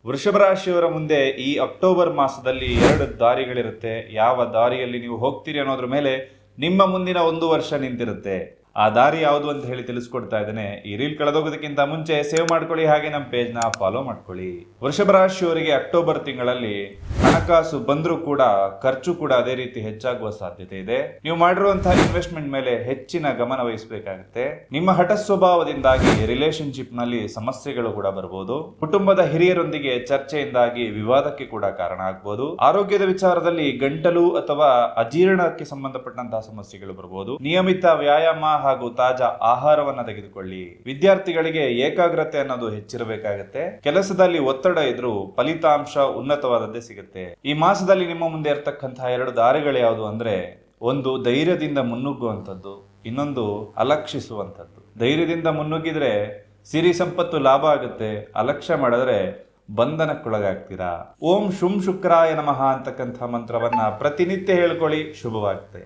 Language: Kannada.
ವೃಷಭ ರಾಶಿಯವರ ಮುಂದೆ ಈ ಅಕ್ಟೋಬರ್ ಮಾಸದಲ್ಲಿ 2 ದಾರಿಗಳಿರುತ್ತೆ. ಯಾವ ದಾರಿಯಲ್ಲಿ ನೀವು ಹೋಗ್ತೀರಿ ಅನ್ನೋದ್ರ ಮೇಲೆ ನಿಮ್ಮ ಮುಂದಿನ 1 ವರ್ಷ ನಿಂತಿರುತ್ತೆ. ಆ ದಾರಿ ಯಾವುದು ಅಂತ ಹೇಳಿ ತಿಳಿಸ್ಕೊಡ್ತಾ ಇದ್ದೇನೆ. ಈ ರೀಲ್ ಕಳೆದೋಗೋದಕ್ಕಿಂತ ಮುಂಚೆ ಸೇವ್ ಮಾಡ್ಕೊಳ್ಳಿ, ಹಾಗೆ ನಮ್ಮ ಪೇಜ್ನ ಫಾಲೋ ಮಾಡ್ಕೊಳ್ಳಿ. ವೃಷಭ ರಾಶಿಯವರಿಗೆ ಅಕ್ಟೋಬರ್ ತಿಂಗಳಲ್ಲಿ ಹಣಕಾಸು ಬಂದರೂ ಕೂಡ ಖರ್ಚು ಕೂಡ ಅದೇ ರೀತಿ ಹೆಚ್ಚಾಗುವ ಸಾಧ್ಯತೆ ಇದೆ. ನೀವು ಮಾಡಿರುವಂತಹ ಇನ್ವೆಸ್ಟ್ಮೆಂಟ್ ಮೇಲೆ ಹೆಚ್ಚಿನ ಗಮನ ವಹಿಸಬೇಕಾಗುತ್ತೆ. ನಿಮ್ಮ ಹಠ ಸ್ವಭಾವದಿಂದಾಗಿ ರಿಲೇಶನ್ಶಿಪ್ ನಲ್ಲಿ ಸಮಸ್ಯೆಗಳು ಕೂಡ ಬರಬಹುದು. ಕುಟುಂಬದ ಹಿರಿಯರೊಂದಿಗೆ ಚರ್ಚೆಯಿಂದಾಗಿ ವಿವಾದಕ್ಕೆ ಕೂಡ ಕಾರಣ ಆಗಬಹುದು. ಆರೋಗ್ಯದ ವಿಚಾರದಲ್ಲಿ ಗಂಟಲು ಅಥವಾ ಅಜೀರ್ಣಕ್ಕೆ ಸಂಬಂಧಪಟ್ಟಂತಹ ಸಮಸ್ಯೆಗಳು ಬರಬಹುದು. ನಿಯಮಿತ ವ್ಯಾಯಾಮ ಹಾಗೂ ತಾಜಾ ಆಹಾರವನ್ನ ತೆಗೆದುಕೊಳ್ಳಿ. ವಿದ್ಯಾರ್ಥಿಗಳಿಗೆ ಏಕಾಗ್ರತೆ ಅನ್ನೋದು ಹೆಚ್ಚಿರಬೇಕಾಗುತ್ತೆ. ಕೆಲಸದಲ್ಲಿ ಒತ್ತಡ ಇದ್ರೂ ಫಲಿತಾಂಶ ಉನ್ನತವಾದದ್ದೇ ಸಿಗುತ್ತೆ. ಈ ಮಾಸದಲ್ಲಿ ನಿಮ್ಮ ಮುಂದೆ ಇರತಕ್ಕಂತಹ 2 ದಾರಿಗಳು ಯಾವುದು ಅಂದ್ರೆ, ಒಂದು ಧೈರ್ಯದಿಂದ ಮುನ್ನುಗ್ಗುವಂಥದ್ದು, ಇನ್ನೊಂದು ಅಲಕ್ಷಿಸುವಂಥದ್ದು. ಧೈರ್ಯದಿಂದ ಮುನ್ನುಗ್ಗಿದ್ರೆ ಸಿರಿ ಸಂಪತ್ತು ಲಾಭ ಆಗುತ್ತೆ. ಅಲಕ್ಷ್ಯ ಮಾಡಿದ್ರೆ ಬಂಧನಕ್ಕೊಳಗಾಗ್ತೀರಾ. ಓಂ ಶುಂ ಶುಕ್ರಾಯ ನಮಃ ಅಂತಕ್ಕಂಥ ಮಂತ್ರವನ್ನ ಪ್ರತಿನಿತ್ಯ ಹೇಳ್ಕೊಳ್ಳಿ, ಶುಭವಾಗುತ್ತೆ.